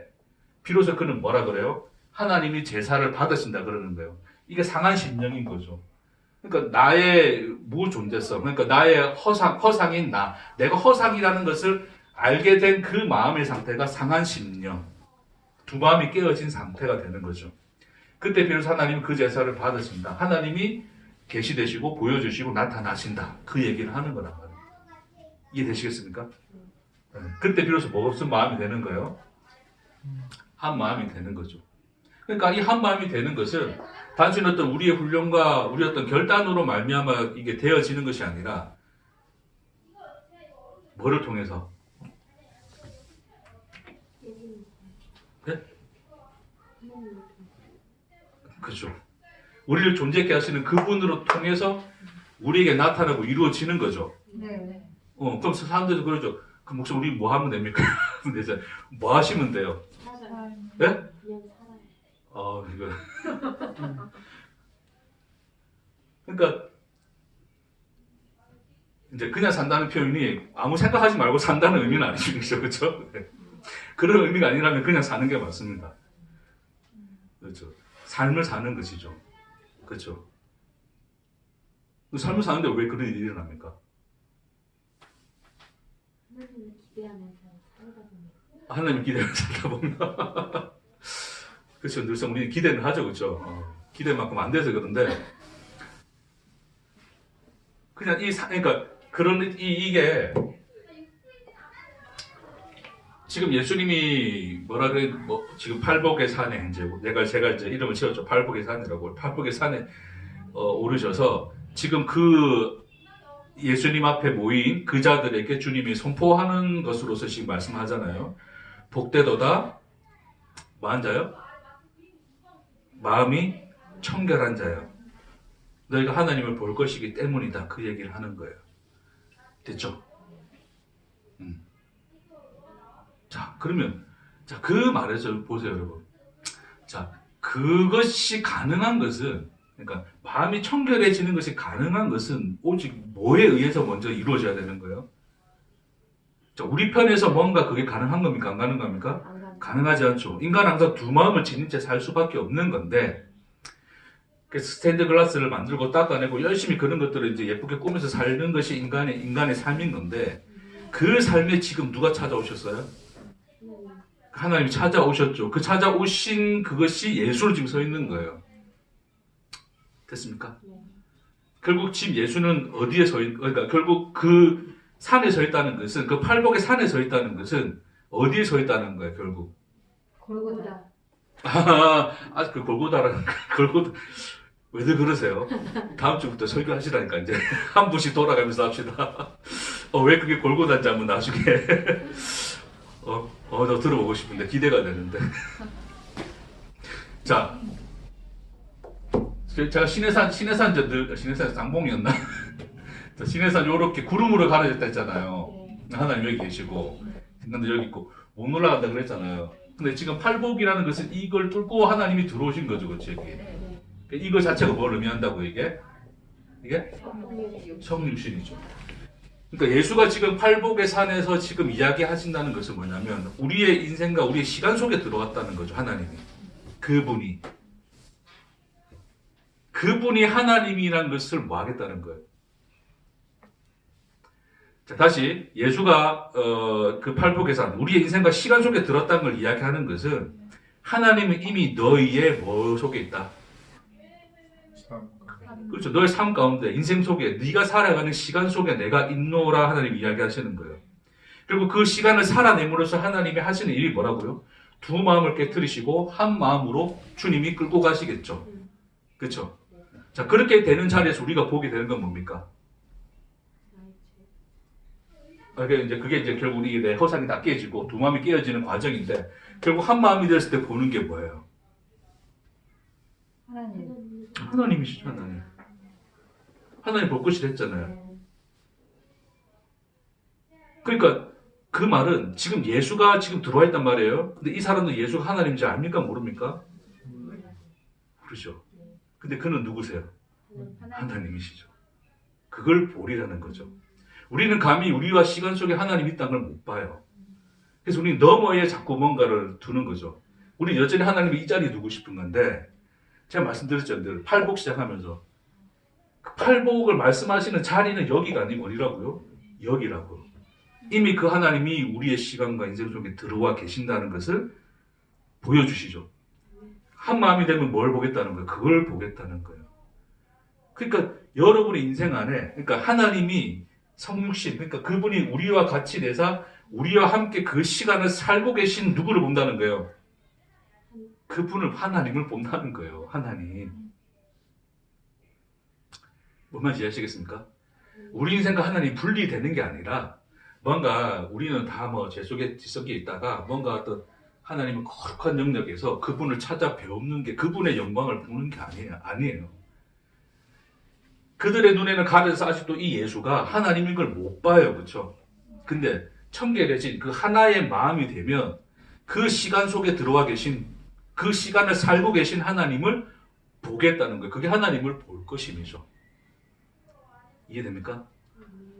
비로소 그는 뭐라 그래요? 하나님이 제사를 받으신다 그러는 거예요. 이게 상한 심령인 거죠. 그러니까 나의 무존재성, 그러니까 나의 허상인 나, 내가 허상이라는 것을 알게 된 그 마음의 상태가 상한 심령, 두 마음이 깨어진 상태가 되는 거죠. 그때 비로소 하나님이 그 제사를 받으신다. 하나님이 계시되시고 보여주시고 나타나신다. 그 얘기를 하는 거란 말이에요. 이해되시겠습니까? 그때 비로소 무슨 마음이 되는 거예요? 한 마음이 되는 거죠. 그러니까 이 한 마음이 되는 것은 단순히 어떤 우리의 훈련과 우리 어떤 결단으로 말미암아 이게 되어지는 것이 아니라 뭐를 통해서? 네? 그렇죠. 우리를 존재케 하시는 그분으로 통해서 우리에게 나타나고 이루어지는 거죠. 네. 그럼 사람들도 그러죠. 그 목사 우리 뭐 하면 됩니까? 근데 이제 뭐 하시면 돼요? 네? 그냥 살아요. 이거. 그러니까 이제 그냥 산다는 표현이 아무 생각하지 말고 산다는 의미는 아니죠, 그렇죠? 네. 그런 의미가 아니라면 그냥 사는 게 맞습니다. 그렇죠. 삶을 사는 것이죠, 그렇죠. 삶을 사는데 왜 그런 일이 일어납니까? 하나님을 기대하면서 살다 보면 하나님 기대하면서 살다 보면 그렇죠. 늘상 우리는 기대는 하죠, 그렇죠. 기대만큼 안 돼서 그런데 그냥 그러니까 이게 지금 예수님이 뭐라 그래, 뭐, 지금 팔복의 산에, 이제, 제가 이제 이름을 지었죠. 팔복의 산이라고. 팔복의 산에, 오르셔서, 지금 그 예수님 앞에 모인 그 자들에게 주님이 선포하는 것으로서 지금 말씀하잖아요. 복되도다, 뭐한 자요? 마음이 청결한 자요. 너희가 하나님을 볼 것이기 때문이다. 그 얘기를 하는 거예요. 됐죠? 자, 그러면, 자, 그 말에서 보세요, 여러분. 자, 그것이 가능한 것은, 그러니까, 마음이 청결해지는 것이 가능한 것은 오직 뭐에 의해서 먼저 이루어져야 되는 거예요? 자, 우리 편에서 뭔가 그게 가능한 겁니까? 안 가능한 겁니까? 안 가는. 가능하지 않죠. 인간은 항상 두 마음을 지닌 채 살 수밖에 없는 건데, 그래서 스테인드 글라스를 만들고 닦아내고 열심히 그런 것들을 이제 예쁘게 꾸며서 살는 것이 인간의 삶인 건데, 그 삶에 지금 누가 찾아오셨어요? 하나님이 찾아오셨죠. 그 찾아오신 그것이 예수로 지금 서 있는 거예요. 됐습니까? 결국 지금 예수는 어디에 그러니까 결국 그 산에 서 있다는 것은, 그 팔복의 산에 서 있다는 것은 어디에 서 있다는 거예요, 결국. 골고다. 그 골고다라는, 골고다. 왜들 그러세요? 다음 주부터 설교하시라니까, 이제. 한 분씩 돌아가면서 합시다. 왜 그게 골고다인지 한번 나중에. 저 들어보고 싶은데, 기대가 되는데. 자. 제가 신해산 쌍봉이었나? 신해산 요렇게 구름으로 가려졌다 했잖아요. 하나님 여기 계시고. 근데 여기 있고, 못 올라간다 그랬잖아요. 근데 지금 팔복이라는 것은 이걸 뚫고 하나님이 들어오신 거죠, 그치, 여기. 이거 자체가 뭘 의미한다고, 이게? 성육신이죠. 그러니까 예수가 지금 팔복의 산에서 지금 이야기하신다는 것은 뭐냐면, 우리의 인생과 우리의 시간 속에 들어왔다는 거죠, 하나님이. 그분이 하나님이란 것을 뭐 하겠다는 거예요. 자, 다시 예수가 그 팔복의 산, 우리의 인생과 시간 속에 들었다는 걸 이야기하는 것은 하나님은 이미 너희의 뭐 속에 있다. 그렇죠. 너의 삶 가운데, 인생 속에, 네가 살아가는 시간 속에 내가 있노라 하나님이 이야기하시는 거예요. 그리고 그 시간을 살아내므로써 하나님이 하시는 일이 뭐라고요? 두 마음을 깨트리시고 한 마음으로 주님이 끌고 가시겠죠. 그렇죠. 자, 그렇게 되는 자리에서 우리가 보게 되는 건 뭡니까? 그게 이제 결국 내 허상이 다 깨지고 두 마음이 깨어지는 과정인데, 결국 한 마음이 됐을 때 보는 게 뭐예요? 하나님이시죠, 하나님. 하나님 볼 것이 됐잖아요. 그러니까 그 말은 지금 예수가 지금 들어와 있단 말이에요. 근데 이 사람도 예수가 하나님인지 압니까? 모릅니까? 그렇죠. 근데 그는 누구세요? 하나님이시죠. 그걸 보리라는 거죠. 우리는 감히 우리와 시간 속에 하나님이 있다는 걸 못 봐요. 그래서 우리는 너머에 자꾸 뭔가를 두는 거죠. 우리는 여전히 하나님이 이 자리에 두고 싶은 건데, 제가 말씀드렸죠. 늘 팔복 시작하면서. 그 팔복을 말씀하시는 자리는 여기가 아니고 어디라고요? 여기라고요. 이미 그 하나님이 우리의 시간과 인생 속에 들어와 계신다는 것을 보여주시죠. 한 마음이 되면 뭘 보겠다는 거예요? 그걸 보겠다는 거예요. 그러니까 여러분의 인생 안에, 그러니까 하나님이 성육신, 그러니까 그분이 우리와 같이 내사 우리와 함께 그 시간을 살고 계신 누구를 본다는 거예요? 그분을, 하나님을 본다는 거예요. 하나님. 뭔 말인지 아시겠습니까? 우리 인생과 하나님이 분리되는 게 아니라, 뭔가 우리는 다 죄 속에 뒤섞여 있다가 뭔가 어떤 하나님의 거룩한 영역에서 그분을 찾아 배우는 게, 그분의 영광을 보는 게 아니에요. 그들의 눈에는 가려서 아직도 이 예수가 하나님인 걸 못 봐요. 그렇죠? 근데 청결해진 그 하나의 마음이 되면 그 시간 속에 들어와 계신, 그 시간을 살고 계신 하나님을 보겠다는 거예요. 그게 하나님을 볼 것임이죠. 이해됩니까?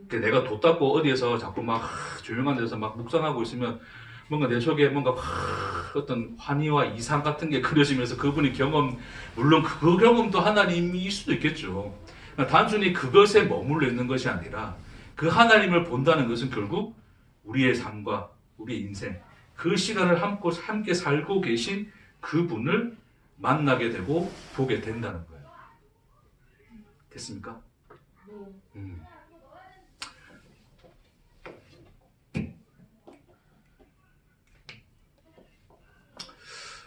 내가 도 닦고 어디에서 자꾸 막 조용한 데서 막 묵상하고 있으면 뭔가 내 속에 뭔가 어떤 환희와 이상 같은 게 그려지면서 그분의 경험, 물론 그 경험도 하나님일 수도 있겠죠. 단순히 그것에 머물러 있는 것이 아니라 그 하나님을 본다는 것은 결국 우리의 삶과 우리의 인생, 그 시간을 함께 살고 계신 그분을 만나게 되고 보게 된다는 거예요. 됐습니까?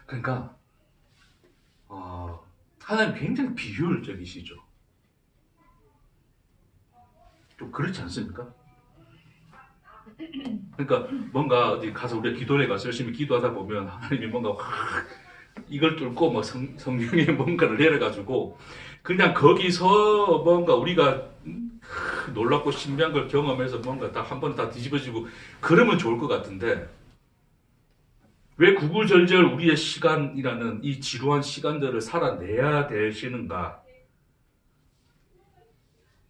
그러니까 하나님 굉장히 비효율적이시죠. 좀 그렇지 않습니까? 그러니까 뭔가 어디 가서 우리가 기도에 가서 열심히 기도하다 보면 하나님이 뭔가 확 이걸 뚫고 뭐 성경에 뭔가를 내려가지고 그냥 거기서 뭔가 우리가 놀랍고 신비한 걸 경험해서 뭔가 다 한 번 다 뒤집어지고 그러면 좋을 것 같은데 왜 구구절절 우리의 시간이라는 이 지루한 시간들을 살아내야 되시는가?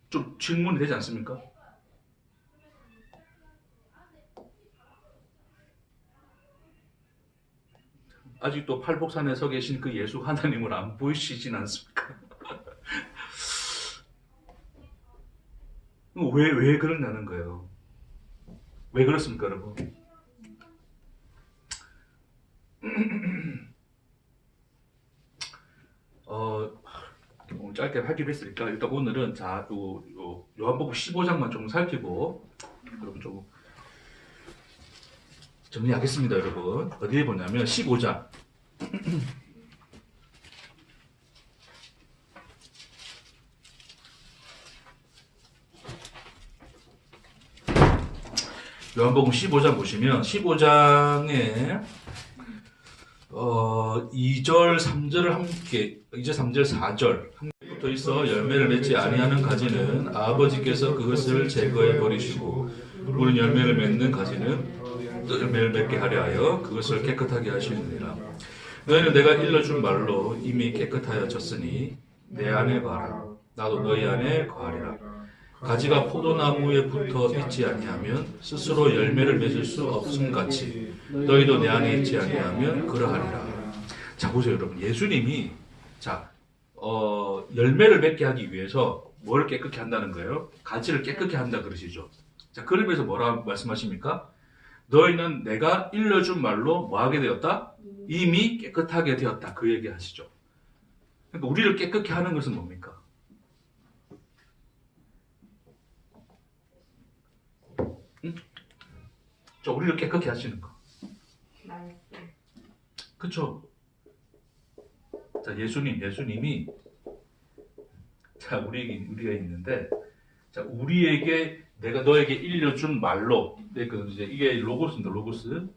좀 질문이 되지 않습니까? 아직도 팔복산에 서 계신 그 예수 하나님을 안 보이시진 않습니까? 왜 그러냐는 거예요. 왜 그렇습니까, 여러분? 오늘 짧게 하기로 했으니까 일단 오늘은 자, 요한복음 15장만 좀 살피고 여러분 좀 정리하겠습니다, 여러분. 어디에 보냐면 15장. 요한복음 15장 보시면 15장에 2절, 3절을 함께 2절, 3절, 4절 함께 붙어 있어 열매를 맺지 아니하는 가지는 아버지께서 그것을 제거해 버리시고 우리 열매를 맺는 가지는 또 열매를 맺게 하려 하여 그것을 깨끗하게 하시느니라. 너희는 내가 일러준 말로 이미 깨끗하여졌으니 내 안에 거하라. 나도 너희 안에 거하리라. 가지가 포도나무에 붙어 있지 아니하면 스스로 열매를 맺을 수 없음 같이 너희도 내 안에 있지 아니하면 그러하리라. 자, 보세요, 여러분. 예수님이 열매를 맺게 하기 위해서 뭘 깨끗게 한다는 거예요? 가지를 깨끗게 한다 그러시죠. 자, 그러면서 뭐라 말씀하십니까? 너희는 내가 일러준 말로 뭐 하게 되었다? 이미 깨끗하게 되었다. 그 얘기 하시죠. 그러니까 우리를 깨끗게 하는 것은 뭡니까? 자, 우리를 깨끗게 하시는 거. 말씀. 그쵸? 자, 예수님이, 자, 우리가 있는데, 자, 우리에게, 내가 너에게 일러준 말로, 이게 로고스입니다, 로고스.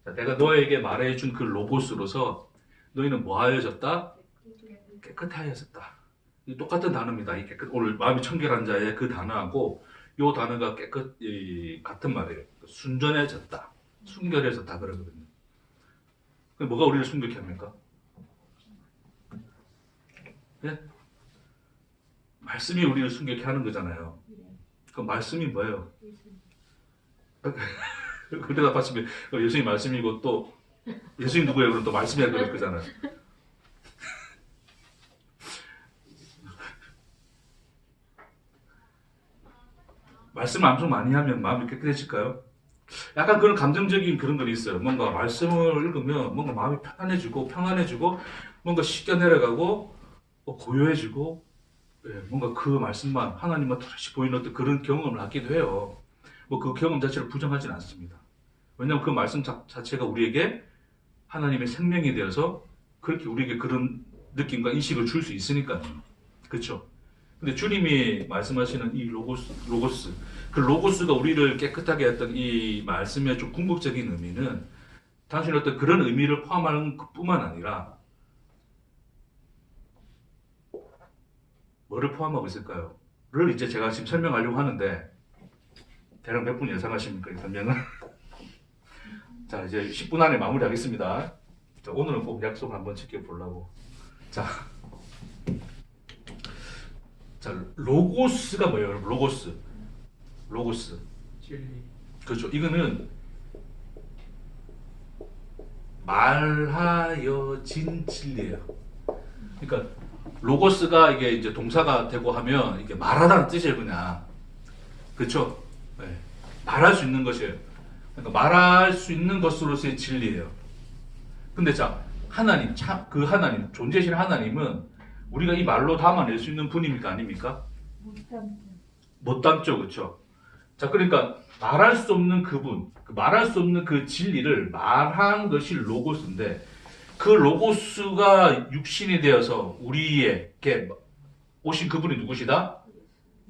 자, 내가 너에게 말해준 그 로고스로서, 너희는 뭐 하여졌다? 깨끗하여졌다. 이 똑같은 단어입니다. 오늘 마음이 청결한 자의 그 단어하고, 요 단어가 같은 말이에요. 순전해졌다. 순결해졌다 그러거든요. 뭐가 우리를 순결케 합니까? 예? 말씀이 우리를 순결케 하는 거잖아요. 그 말씀이 뭐예요? 그 대답하시면 예수님 말씀이고 또 예수님 누구예요? 그럼 또 말씀이야 그럴 거잖아요. 말씀을 엄청 많이 하면 마음이 깨끗해질까요? 약간 그런 감정적인 그런 건 있어요. 뭔가 말씀을 읽으면 뭔가 마음이 평안해지고, 뭔가 씻겨 내려가고, 고요해지고, 뭔가 그 말씀만, 하나님만 다시 보이는 어떤 그런 경험을 하기도 해요. 뭐 그 경험 자체를 부정하지는 않습니다. 왜냐하면 그 말씀 자체가 우리에게 하나님의 생명이 되어서 그렇게 우리에게 그런 느낌과 인식을 줄 수 있으니까요. 그렇죠? 근데 주님이 말씀하시는 이 로고스, 그 로고스가 우리를 깨끗하게 했던 이 말씀의 좀 궁극적인 의미는 단순히 어떤 그런 의미를 포함하는 것뿐만 아니라 뭐를 포함하고 있을까요? 를 이제 제가 지금 설명하려고 하는데 대략 몇 분 예상하십니까? 이 설명은? 자, 이제 10분 안에 마무리하겠습니다. 자, 오늘은 꼭 약속 한번 지켜보려고. 자, 로고스가 뭐예요, 여러분? 로고스. 진리. 그렇죠. 이거는 말하여진 진리예요. 그러니까 로고스가 이게 이제 동사가 되고 하면 이게 말하다는 뜻이에요, 그냥. 그렇죠? 네. 말할 수 있는 것이에요. 그러니까 말할 수 있는 것으로서의 진리예요. 근데 자, 하나님, 그 하나님, 존재신 하나님은 우리가 이 말로 담아낼 수 있는 분입니까? 아닙니까? 못 담죠, 그렇죠? 자, 그러니까 말할 수 없는 그분, 말할 수 없는 그 진리를 말한 것이 로고스인데 그 로고스가 육신이 되어서 우리에게 오신 그분이 누구시다?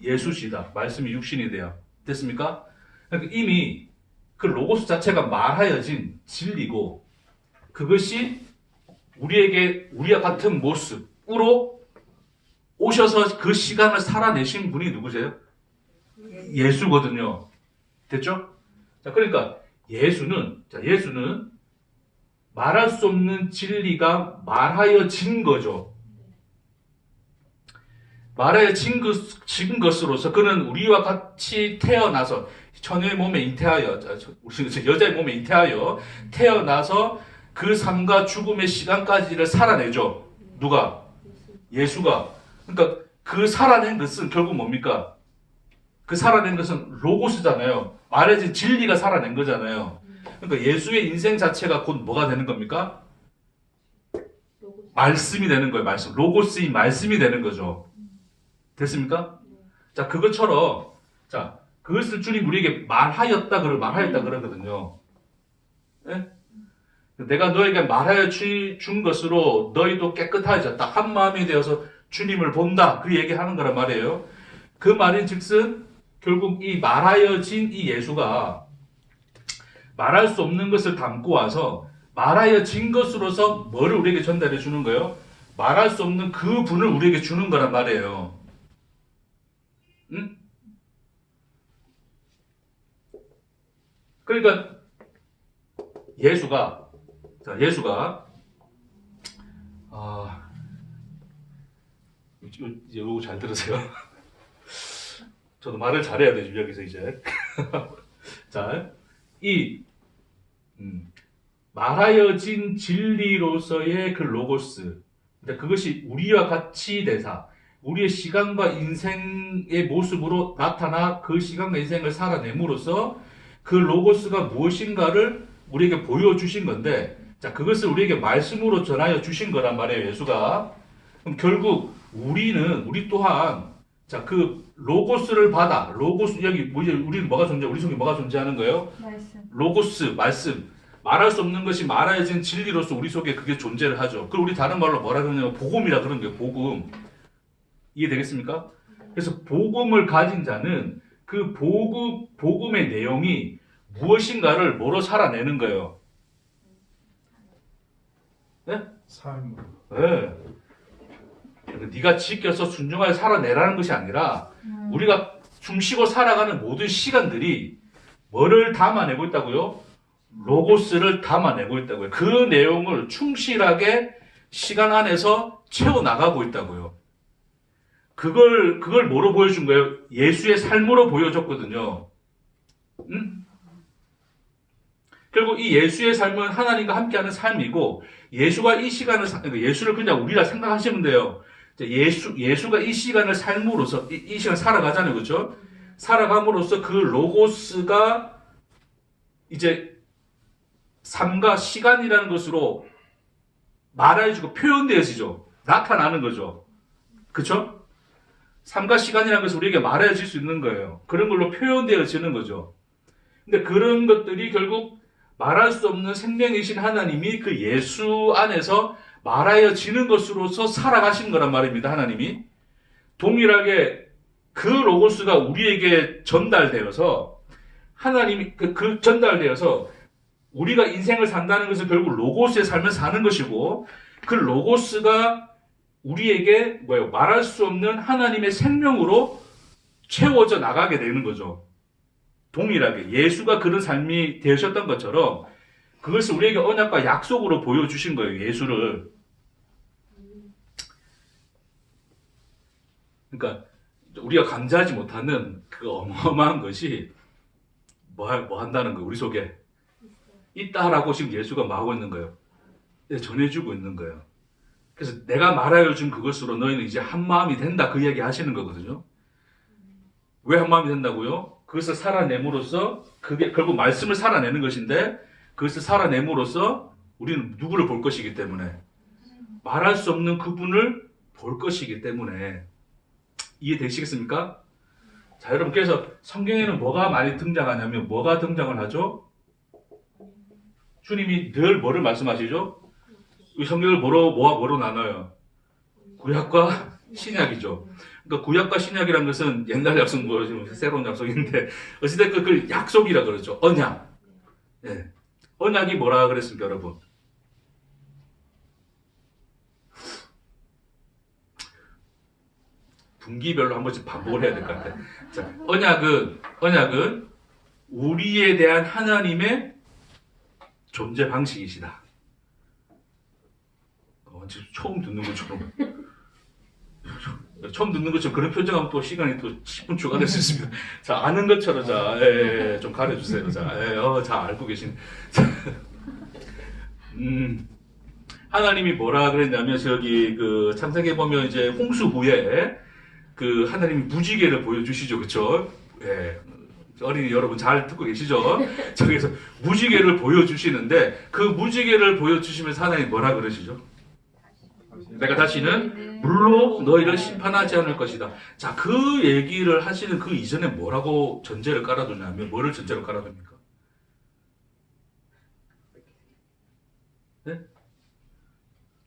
예수시다. 말씀이 육신이 되어. 됐습니까? 그러니까 이미 그 로고스 자체가 말하여진 진리고 그것이 우리에게 우리와 같은 모습으로 오셔서 그 시간을 살아내신 분이 누구세요? 예수거든요. 됐죠? 자, 그러니까 예수는 말할 수 없는 진리가 말하여진 거죠. 말하여진 것으로서 그는 우리와 같이 태어나서 처녀의 몸에 잉태하여 여자의 몸에 잉태하여 태어나서 그 삶과 죽음의 시간까지를 살아내죠. 누가? 예수가. 그러니까 그 살아낸 것은 결국 뭡니까? 그 살아낸 것은 로고스잖아요. 말해진 진리가 살아낸 거잖아요. 그러니까 예수의 인생 자체가 곧 뭐가 되는 겁니까? 말씀이 되는 거예요. 말씀. 로고스인 말씀이 되는 거죠. 됐습니까? 자, 그것처럼 자, 그것을 주님 우리에게 말하였다 그러거든요. 네? 내가 너에게 말하여 준 것으로 너희도 깨끗해졌다. 한 마음이 되어서 주님을 본다. 그 얘기하는 거란 말이에요. 그 말인 즉슨 결국 이 말하여진 이 예수가 말할 수 없는 것을 담고 와서 말하여진 것으로서 뭐를 우리에게 전달해 주는 거예요? 말할 수 없는 그 분을 우리에게 주는 거란 말이에요. 응? 그러니까 예수가 이제 요거 잘 들으세요. 저도 말을 잘해야 되죠, 여기서 이제. 자, 말하여진 진리로서의 그 로고스. 그것이 우리와 같이 되사, 우리의 시간과 인생의 모습으로 나타나 그 시간과 인생을 살아냄으로써 그 로고스가 무엇인가를 우리에게 보여주신 건데, 자, 그것을 우리에게 말씀으로 전하여 주신 거란 말이에요, 예수가. 그럼 결국 우리 또한 자, 그 로고스를 받아. 로고스, 여기, 우리는 뭐가 우리 속에 뭐가 존재하는 거예요? 말씀. 로고스, 말씀. 말할 수 없는 것이 말하여진 진리로서 우리 속에 그게 존재를 하죠. 그걸 우리 다른 말로 뭐라 그러냐면 복음이라 그러는 거예요, 복음. 이해되겠습니까? 그래서 복음을 가진 자는 그 복음의 내용이 무엇인가를 뭐로 살아내는 거예요? 네? 삶으로. 네. 네가 지켜서 순종하여 살아내라는 것이 아니라 우리가 숨쉬고 살아가는 모든 시간들이 뭐를 담아내고 있다고요? 로고스를 담아내고 있다고요. 그 내용을 충실하게 시간 안에서 채워나가고 있다고요. 그걸 뭐로 보여준 거예요? 예수의 삶으로 보여줬거든요. 응? 결국 이 예수의 삶은 하나님과 함께하는 삶이고 예수가 이 시간을 예수를 그냥 우리라 생각하시면 돼요. 예수가 이 시간을 삶으로써 이 시간 살아가잖아요, 그렇죠? 살아감으로써 그 로고스가 이제 삶과 시간이라는 것으로 말해주고 표현되어지죠. 나타나는 거죠, 그렇죠? 삶과 시간이라는 것을 우리에게 말해질 수 있는 거예요. 그런 걸로 표현되어지는 거죠. 근데 그런 것들이 결국 말할 수 없는 생명이신 하나님이 그 예수 안에서 말하여지는 것으로서 살아가신 거란 말입니다. 하나님이 동일하게 그 로고스가 우리에게 전달되어서 하나님이 그 전달되어서 우리가 인생을 산다는 것은 결국 로고스의 삶을 사는 것이고 그 로고스가 우리에게 말할 수 없는 하나님의 생명으로 채워져 나가게 되는 거죠. 동일하게 예수가 그런 삶이 되셨던 것처럼 그것을 우리에게 언약과 약속으로 보여주신 거예요. 예수를. 그러니까 우리가 감지하지 못하는 그 어마어마한 것이 뭐 한다는 거예요. 우리 속에 있다라고 지금 예수가 말하고 있는 거예요. 전해주고 있는 거예요. 그래서 내가 말하여 준 그것으로 너희는 이제 한 마음이 된다, 그 이야기 하시는 거거든요. 왜 한 마음이 된다고요? 그것을 살아냄으로써 그게 결국 말씀을 살아내는 것인데 그것을 살아냄으로써 우리는 누구를 볼 것이기 때문에 말할 수 없는 그분을 볼 것이기 때문에 이해되시겠습니까? 자, 여러분, 그래서 성경에는 뭐가 많이 등장하냐면 뭐가 등장을 하죠? 주님이 늘 뭐를 말씀하시죠? 이 성경을 뭐로 나눠요? 구약과 신약이죠. 그러니까 구약과 신약이라는 것은 옛날 약속 지금 새로운 약속인데 어찌됐든 그 약속이라 그러죠. 언약. 예. 언약이 뭐라 그랬습니까, 여러분? 분기별로 한 번씩 반복을 해야 될 것 같아요. 자, 언약은 우리에 대한 하나님의 존재 방식이시다. 지금 처음 듣는 것처럼. 처음 듣는 것처럼 그런 표정하면 또 시간이 또 10분 추가될 수 있습니다. 자, 아는 것처럼 자, 좀 가려주세요. 자, 잘 알고 계신. 하나님이 뭐라 그랬냐면 저기 그 창세기에 보면 이제 홍수 후에 그 하나님이 무지개를 보여주시죠, 그렇죠? 예. 어린이 여러분 잘 듣고 계시죠? 저기서 무지개를 보여주시는데 그 무지개를 보여주시면서 하나님 뭐라 그러시죠? 내가 다시는 물로 너희를 심판하지 않을 것이다. 자, 그 얘기를 하시는 그 이전에 뭐라고 전제를 깔아두냐면 뭐를 전제로 깔아둡니까? 네?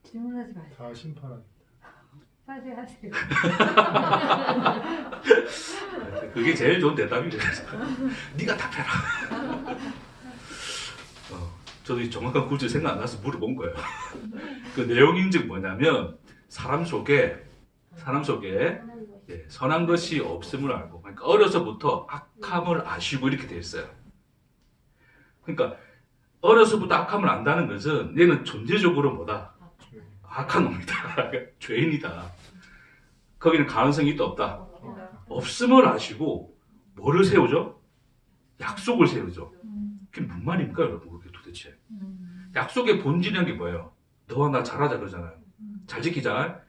질문하지 마세요. 다 심판하겠다. 빨리 하세요. 그게 제일 좋은 대답이래요. 네가 답해라. 저도 정확한 구절 생각 안 나서 물어본 거예요. 그 내용인즉 뭐냐면 사람 속에 예, 선한 것이 없음을 알고, 그러니까 어려서부터 악함을 아시고 이렇게 돼 있어요. 그러니까 어려서부터 악함을 안다는 것은 얘는 존재적으로 뭐다? 악한 놈이다. 죄인이다. 거기는 가능성이 있다 없다? 없음을 아시고 뭐를 세우죠? 약속을 세우죠. 그게 무슨 말입니까, 여러분? 그게 도대체. 약속의 본질이라는 게 뭐예요? 너와 나 잘하자 그러잖아요. 잘 지키자.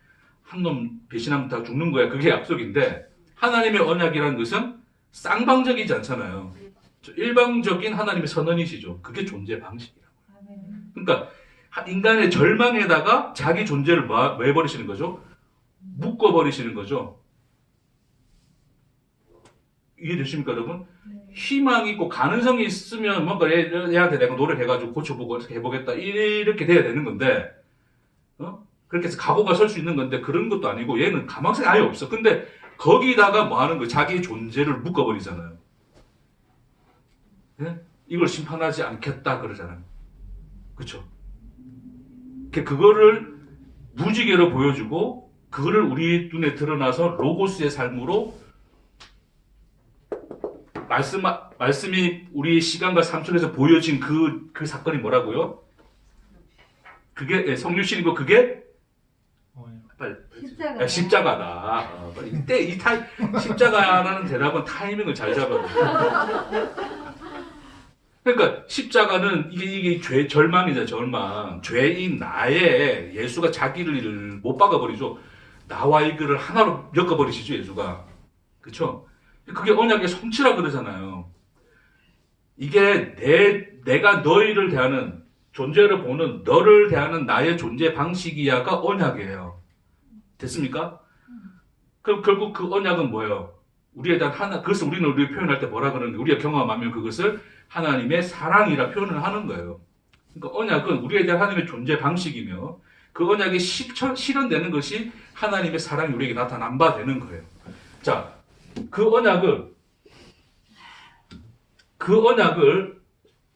한 놈 배신하면 다 죽는 거야. 그게 약속인데 하나님의 언약이라는 것은 쌍방적이지 않잖아요. 일방적인 하나님의 선언이시죠. 그게 존재 방식이라고요. 그러니까 인간의 절망에다가 자기 존재를 뭐 해버리시는 거죠? 묶어버리시는 거죠. 이해되십니까, 여러분? 희망이 있고 가능성이 있으면 뭔가 얘한테 내가 노력해가지고 고쳐보고 해보겠다 이렇게 돼야 되는 건데 그렇게 해서 각오가 설 수 있는 건데 그런 것도 아니고 얘는 가망성이 아예 없어. 근데 거기다가 뭐 하는 거예요? 자기 존재를 묶어버리잖아요. 네? 이걸 심판하지 않겠다 그러잖아요. 그렇죠? 그거를 무지개로 보여주고 그거를 우리 눈에 드러나서 로고스의 삶으로 말씀이 우리 시간과 삶 속에서 보여진 그 사건이 뭐라고요? 그게 성육신이고 그게 십자가다. 이때 십자가라는 대답은 타이밍을 잘 잡아야 돼요. 그러니까 십자가는 이게 절망이죠, 절망. 죄인 나의 예수가 자기를 못 박아버리죠. 나와 이거를 하나로 엮어버리시죠, 예수가. 그렇죠? 그게 언약의 성취라 그러잖아요. 이게 내가 너희를 대하는 존재를 보는 너를 대하는 나의 존재 방식이야가 언약이에요. 됐습니까? 그럼 결국 그 언약은 뭐예요? 우리에 대한 그것을 우리를 표현할 때 뭐라 그러는데 우리가 경험하면 그것을 하나님의 사랑이라 표현을 하는 거예요. 그러니까 언약은 우리에 대한 하나님의 존재 방식이며 그 언약이 실현되는 것이 하나님의 사랑이 우리에게 나타난 바 되는 거예요. 자, 그 언약을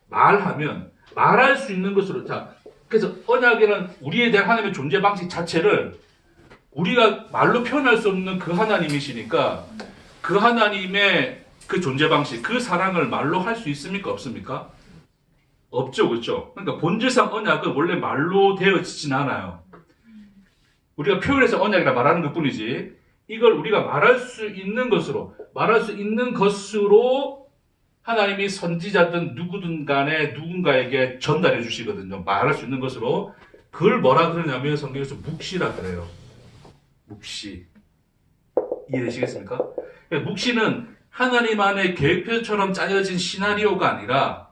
말하면 말할 수 있는 것으로 그래서 언약이라는 우리에 대한 하나님의 존재 방식 자체를 우리가 말로 표현할 수 없는 그 하나님이시니까 그 하나님의 그 존재 방식, 그 사랑을 말로 할 수 있습니까? 없습니까? 없죠, 그렇죠? 그러니까 본질상 언약은 원래 말로 되어지진 않아요. 우리가 표현해서 언약이라 말하는 것뿐이지 이걸 우리가 말할 수 있는 것으로 하나님이 선지자든 누구든 간에 누군가에게 전달해 주시거든요. 말할 수 있는 것으로. 그걸 뭐라 그러냐면 성경에서 묵시라 그래요. 묵시. 이해되시겠습니까? 묵시는 하나님 안에 계획표처럼 짜여진 시나리오가 아니라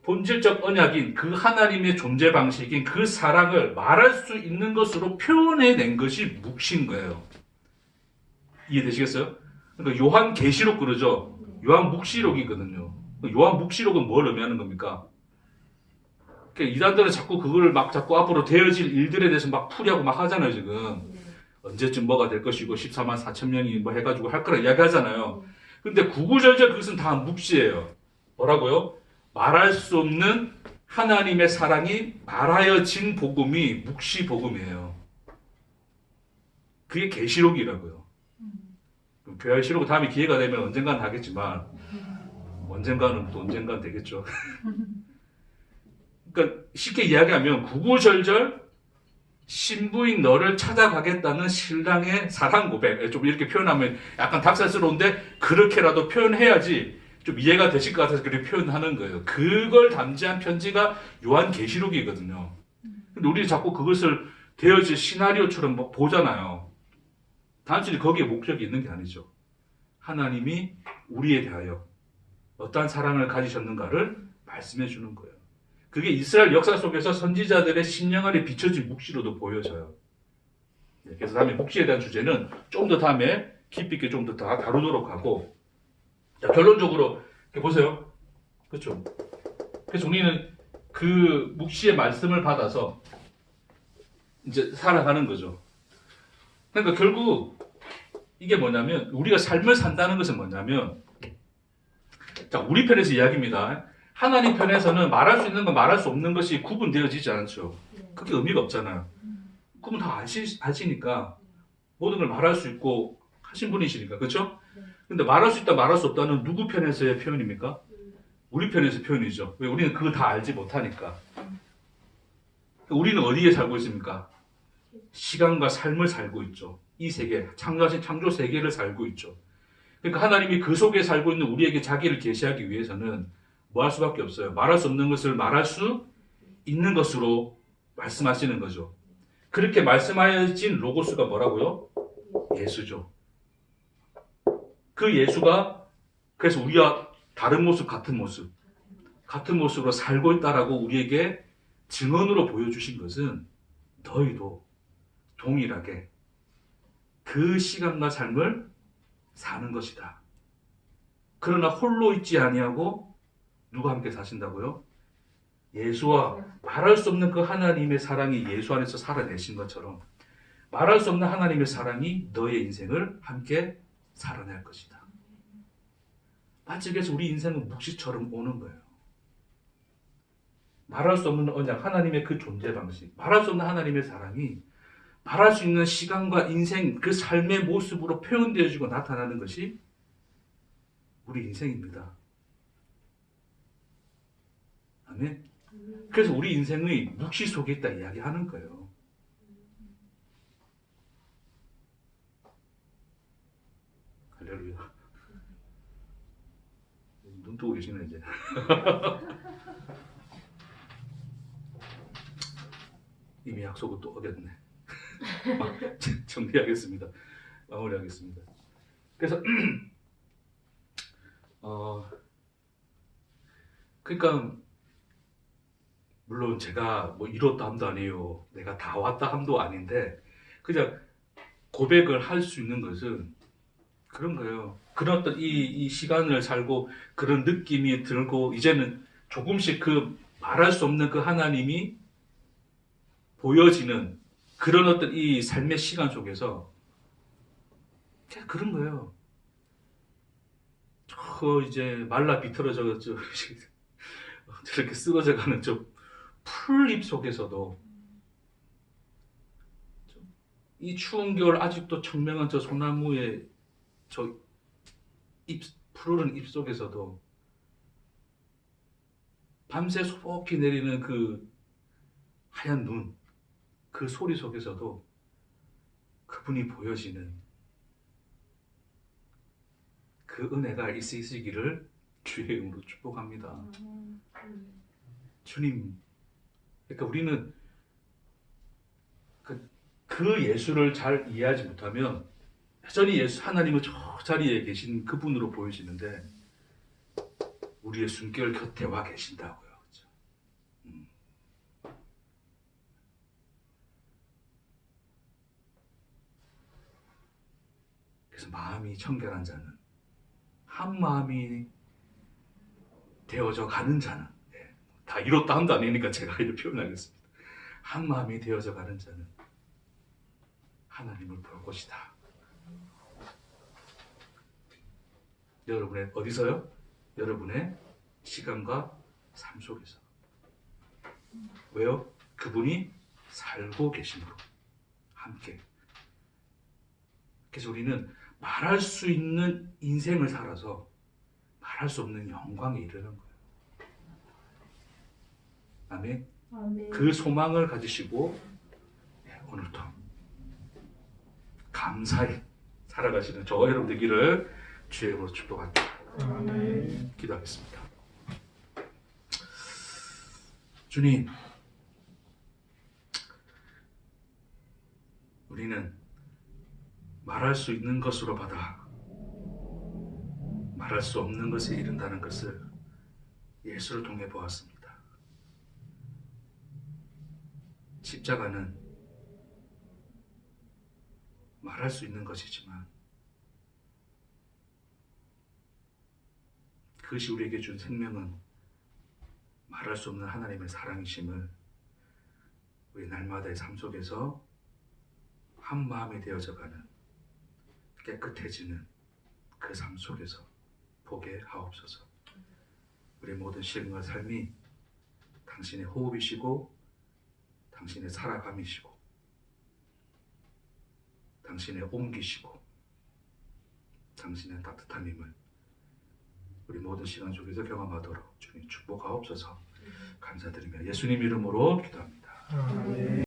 본질적 언약인 그 하나님의 존재 방식인 그 사랑을 말할 수 있는 것으로 표현해낸 것이 묵시인 거예요. 이해되시겠어요? 그러니까 요한 계시록 그러죠. 요한 묵시록이거든요. 요한 묵시록은 뭘 의미하는 겁니까? 그러니까 이단들은 자꾸 그걸 막 자꾸 앞으로 되어질 일들에 대해서 막 풀이하고 막 하잖아요, 지금. 네. 언제쯤 뭐가 될 것이고 14만 4천 명이 뭐 해가지고 할 거라 이야기하잖아요. 네. 근데 구구절절 그것은 다 묵시예요. 뭐라고요? 말할 수 없는 하나님의 사랑이 말하여진 복음이 묵시 복음이에요. 그게 계시록이라고요. 교회시록 다음에 기회가 되면 언젠가는 하겠지만 언젠가는 또 언젠가는 되겠죠. 그러니까 쉽게 이야기하면 구구절절 신부인 너를 찾아가겠다는 신랑의 사랑 고백. 좀 이렇게 표현하면 약간 닭살스러운데 그렇게라도 표현해야지 좀 이해가 되실 것 같아서 그렇게 표현하는 거예요. 그걸 담지한 편지가 요한계시록이거든요. 근데 우리는 자꾸 그것을 되어질 시나리오처럼 막 보잖아요. 단순히 거기에 목적이 있는 게 아니죠. 하나님이 우리에 대하여 어떠한 사랑을 가지셨는가를 말씀해 주는 거예요. 그게 이스라엘 역사 속에서 선지자들의 심령 안에 비춰진 묵시로도 보여져요. 그래서 다음에 묵시에 대한 주제는 좀 더 다음에 깊이 있게 좀 더 다루도록 하고, 자, 결론적으로 보세요. 그렇죠? 그래서 우리는 그 묵시의 말씀을 받아서 이제 살아가는 거죠. 그러니까 결국 이게 뭐냐면 우리가 삶을 산다는 것은 뭐냐면, 자, 우리 편에서 이야기입니다. 하나님 편에서는 말할 수 있는 건 말할 수 없는 것이 구분되어지지 않죠. 네. 그게 의미가 없잖아요. 그분 다 아시니까 모든 걸 말할 수 있고 하신 분이시니까. 그렇죠? 네. 근데 말할 수 있다 말할 수 없다는 누구 편에서의 표현입니까? 우리 편에서 표현이죠. 왜? 우리는 그거 다 알지 못하니까. 우리는 어디에 살고 있습니까? 시간과 삶을 살고 있죠. 이 세계, 창조하신 창조 세계를 살고 있죠. 그러니까 하나님이 그 속에 살고 있는 우리에게 자기를 계시하기 위해서는 뭐 할 수밖에 없어요. 말할 수 없는 것을 말할 수 있는 것으로 말씀하시는 거죠. 그렇게 말씀하여진 로고스가 뭐라고요? 예수죠. 그 예수가 그래서 우리와 다른 모습, 같은 모습으로 살고 있다라고 우리에게 증언으로 보여주신 것은 너희도 동일하게 그 시간과 삶을 사는 것이다. 그러나 홀로 있지 아니하고 누가 함께 사신다고요? 예수와 말할 수 없는 그 하나님의 사랑이 예수 안에서 살아내신 것처럼 말할 수 없는 하나님의 사랑이 너의 인생을 함께 살아낼 것이다. 마치 그래서 우리 인생은 묵시처럼 오는 거예요. 말할 수 없는 언약, 하나님의 그 존재 방식, 말할 수 없는 하나님의 사랑이 말할 수 있는 시간과 인생, 그 삶의 모습으로 표현되어지고 나타나는 것이 우리 인생입니다. 아멘. 그래서 우리 인생의 묵시 속에 있다 이야기하는 거예요. 할렐루야. 눈 뜨고 계시네 이제. 이미 약속을 또 어겼네. 정리하겠습니다. 마무리하겠습니다. 그래서 그러니까 물론 제가 뭐 이렇다 함도 아니에요. 내가 다 왔다 함도 아닌데 그냥 고백을 할 수 있는 것은 그런 거예요. 그런 어떤 이 시간을 살고 그런 느낌이 들고 이제는 조금씩 그 말할 수 없는 그 하나님이 보여지는 그런 어떤 이 삶의 시간 속에서 그냥 그런 거예요. 저 이제 말라 비틀어져 저렇게 쓰러져가는 저 풀잎 속에서도 이 추운 겨울 아직도 청명한 저 소나무의 저 푸르른 잎 속에서도 밤새 소복히 내리는 그 하얀 눈, 그 소리 속에서도 그분이 보여지는 그 은혜가 있으시기를 주의 이름으로 축복합니다. 주님, 그러니까 우리는 그 예수를 잘 이해하지 못하면 여전히 하나님은 저 자리에 계신 그분으로 보여지는데 우리의 숨결 곁에 와 계신다고요. 그렇죠? 그래서 마음이 청결한 자는 한 마음이 되어져 가는 자는 다 이뤘다 함도 아니니까 제가 이렇게 표현하겠습니다. 한 마음이 되어져 가는 자는 하나님을 볼 것이다. 여러분의 어디서요? 여러분의 시간과 삶 속에서. 왜요? 그분이 살고 계심으로 함께. 그래서 우리는 말할 수 있는 인생을 살아서 말할 수 없는 영광에 이르는 거예요. 아멘. 아멘. 그 소망을 가지시고 오늘도 감사히 살아가시는 저와 여러분 되기를 주의 이름으로 축복합니다. 아멘. 기도하겠습니다. 주님, 우리는 말할 수 있는 것으로 받아 말할 수 없는 것에 이른다는 것을 예수를 통해 보았습니다. 십자가는 말할 수 있는 것이지만 그것이 우리에게 준 생명은 말할 수 없는 하나님의 사랑이심을 우리 날마다의 삶 속에서 한 마음이 되어져가는 깨끗해지는 그 삶 속에서 보게 하옵소서. 우리 모든 시간과 삶이 당신의 호흡이시고 당신의 살아감이시고 당신의 옮기시고 당신의 따뜻함임을 우리 모든 시간 속에서 경험하도록 주님 축복하옵소서. 감사드리며 예수님 이름으로 기도합니다. 아멘.